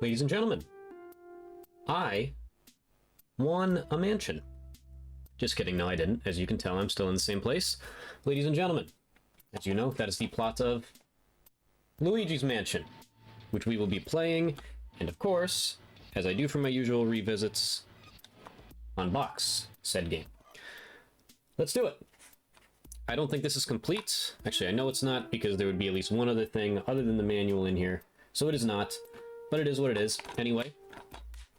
Ladies and gentlemen, I won a mansion. Just kidding, no I didn't. As you can tell, I'm still in the same place. Ladies and gentlemen, as you know, that is the plot of Luigi's Mansion, which we will be playing, and of course, as I do for my usual revisits, unbox said game. Let's do it. I don't think this is complete. Actually, I know it's not, because there would be at least one other thing other than the manual in here. So it is not, but it is what it is. Anyway,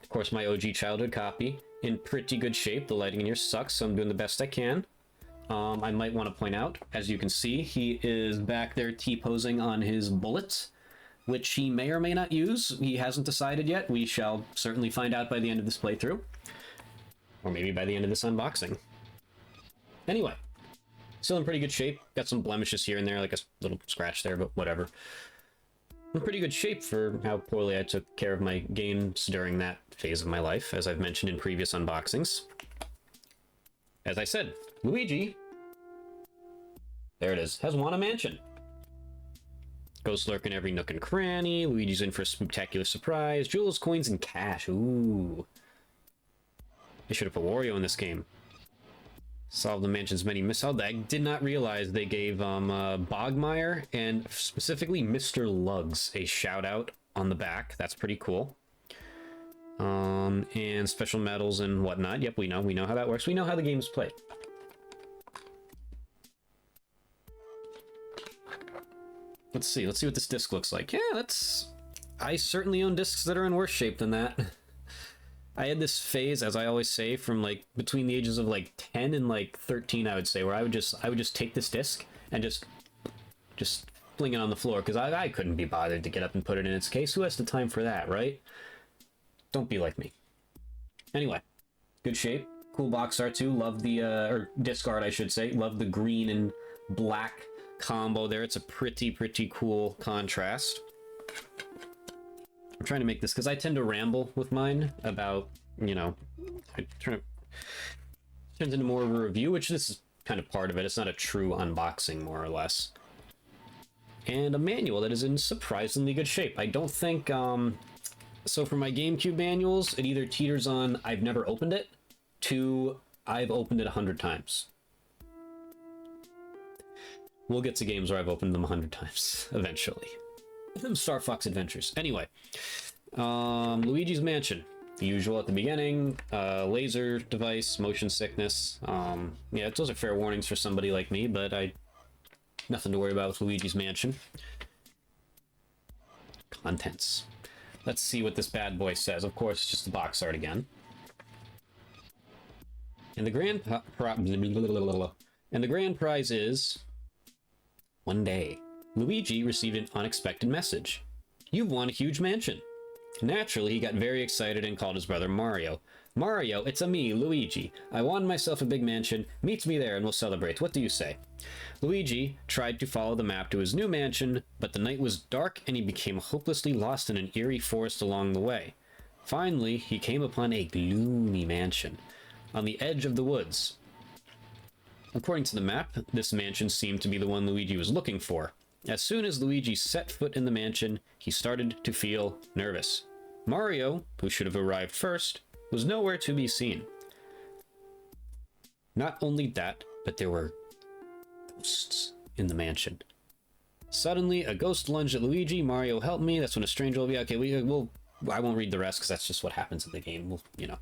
of course, my OG childhood copy in pretty good shape. The lighting in here sucks, so I'm doing the best I can. I might want to point out, as you can see, he is back there T-posing on his bullet, which he may or may not use. He hasn't decided yet. We shall certainly find out by the end of this playthrough. Or maybe by the end of this unboxing. Anyway, still in pretty good shape. Got some blemishes here and there, like a little scratch there, but whatever. In pretty good shape for how poorly I took care of my games during that phase of my life, as I've mentioned in previous unboxings. As I said, Luigi, there it is, has won a mansion. Ghosts lurk in every nook and cranny. Luigi's in for a spectacular surprise. Jewels, coins, and cash. Ooh. They should have put Wario in this game. Solve the mansion's many missiles. I did not realize they gave Bogmire and specifically Mr. Lugs a shout out on the back. That's pretty cool. And special medals and whatnot. Yep, we know how that works. We know how the game's played. Let's see what this disc looks like. Yeah, I certainly own discs that are in worse shape than that. I had this phase, as I always say, from like between the ages of like 10 and like 13, I would say, where I would just take this disc and just fling it on the floor, because I couldn't be bothered to get up and put it in its case. Who has the time for that, right? Don't be like me. Anyway, good shape, cool box art too. Love the or disc art, I should say. Love the green and black combo there. It's a pretty cool contrast. I'm trying to make this, because I tend to ramble with mine about, you know, turns into more of a review, which this is kind of part of it. It's not a true unboxing, more or less. And a manual that is in surprisingly good shape. I don't think, so for my GameCube manuals, it either teeters on I've never opened it, to I've opened it 100 times. We'll get to games where I've opened them 100 times, eventually. Star Fox Adventures. Anyway, Luigi's Mansion. The usual at the beginning. Laser device, motion sickness. Yeah, those are fair warnings for somebody like me, but nothing to worry about with Luigi's Mansion. Contents. Let's see what this bad boy says. Of course, it's just the box art again. And the grand prize is one day. Luigi received an unexpected message. You've won a huge mansion. Naturally, he got very excited and called his brother Mario. Mario, it's a me, Luigi. I won myself a big mansion. Meet me there and we'll celebrate. What do you say? Luigi tried to follow the map to his new mansion, but the night was dark and he became hopelessly lost in an eerie forest along the way. Finally, he came upon a gloomy mansion on the edge of the woods. According to the map, this mansion seemed to be the one Luigi was looking for. As soon as Luigi set foot in the mansion, he started to feel nervous. Mario, who should have arrived first, was nowhere to be seen. Not only that, but there were ghosts in the mansion. Suddenly, a ghost lunged at Luigi. Mario, help me. That's when a stranger will be... Okay, I won't read the rest, because that's just what happens in the game. Well, you know.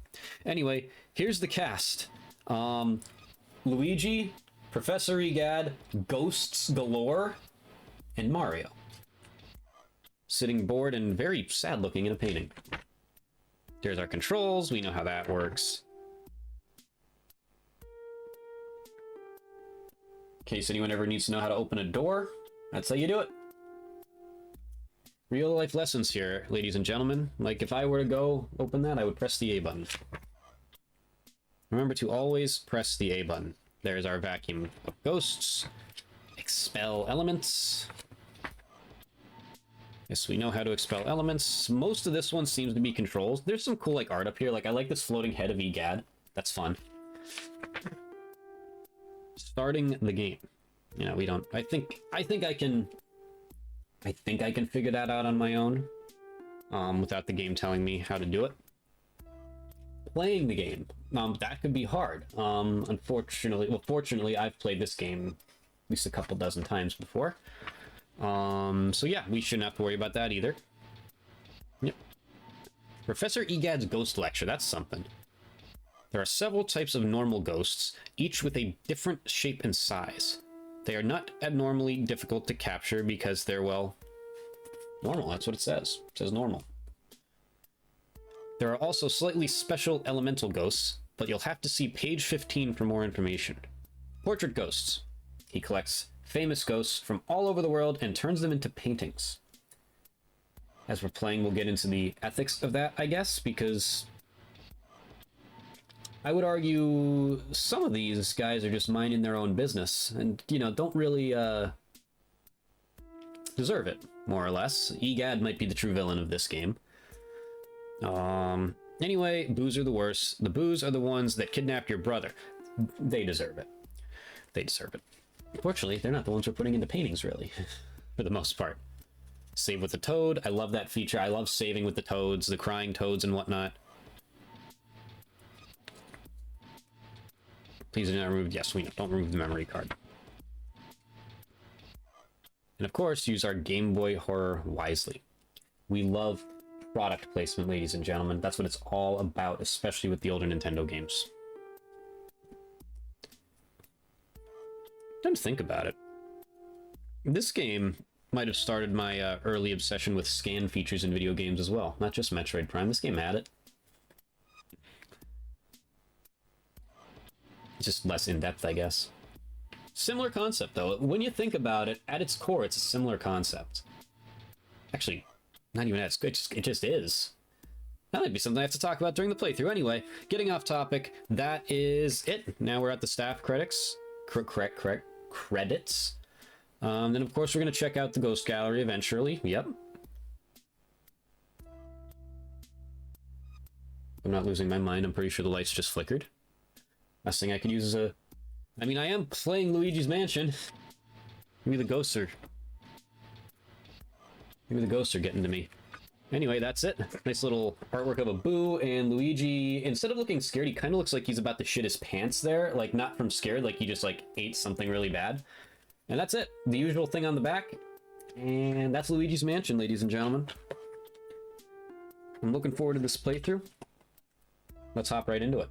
Anyway, here's the cast. Luigi, Professor Egad, ghosts galore, and Mario. Sitting bored and very sad looking in a painting. There's our controls. We know how that works. In case anyone ever needs to know how to open a door, that's how you do it. Real life lessons here, ladies and gentlemen. Like, if I were to go open that, I would press the A button. Remember to always press the A button. There's our vacuum of ghosts. Expel elements. Yes, we know how to expel elements. Most of this one seems to be controls. There's some cool like art up here. Like, I like this floating head of Egad. That's fun. Starting the game. You know, we don't... I think I can figure that out on my own. without the game telling me how to do it. Playing the game, that could be hard. Unfortunately, well, fortunately, I've played this game at least a couple dozen times before. So yeah, we shouldn't have to worry about that either. Yep. Professor Egad's Ghost Lecture, that's something. There are several types of normal ghosts, each with a different shape and size. They are not abnormally difficult to capture because they're, well, normal. That's what it says. It says normal. There are also slightly special elemental ghosts, but you'll have to see page 15 for more information. Portrait ghosts. He collects famous ghosts from all over the world and turns them into paintings. As we're playing, we'll get into the ethics of that, I guess, because I would argue some of these guys are just minding their own business and, you know, don't really deserve it, more or less. Egad might be the true villain of this game. Anyway, boos are the worst. The boos are the ones that kidnapped your brother. They deserve it. They deserve it. Unfortunately, they're not the ones we're putting into paintings, really, for the most part. Save with the toad. I love that feature. I love saving with the toads, the crying toads and whatnot. Please do not remove... Yes, we know. Don't remove the memory card. And of course, use our Game Boy Horror wisely. We love product placement, ladies and gentlemen. That's what it's all about, especially with the older Nintendo games. Don't think about it. This game might have started my early obsession with scan features in video games as well. Not just Metroid Prime. This game had it. It's just less in-depth, I guess. Similar concept, though. When you think about it, at its core, it's a similar concept. Actually, not even that. It just is. That might be something I have to talk about during the playthrough. Anyway, getting off topic, that is it. Now we're at the staff credits. Credits. Then, of course, we're going to check out the Ghost Gallery eventually. Yep. I'm not losing my mind. I'm pretty sure the lights just flickered. Last thing I could use is a... I mean, I am playing Luigi's Mansion. Maybe the ghosts are... Maybe the ghosts are getting to me. Anyway, that's it. Nice little artwork of a Boo and Luigi. Instead of looking scared, he kind of looks like he's about to shit his pants there. Like, not from scared, like he just, like, ate something really bad. And that's it. The usual thing on the back. And that's Luigi's Mansion, ladies and gentlemen. I'm looking forward to this playthrough. Let's hop right into it.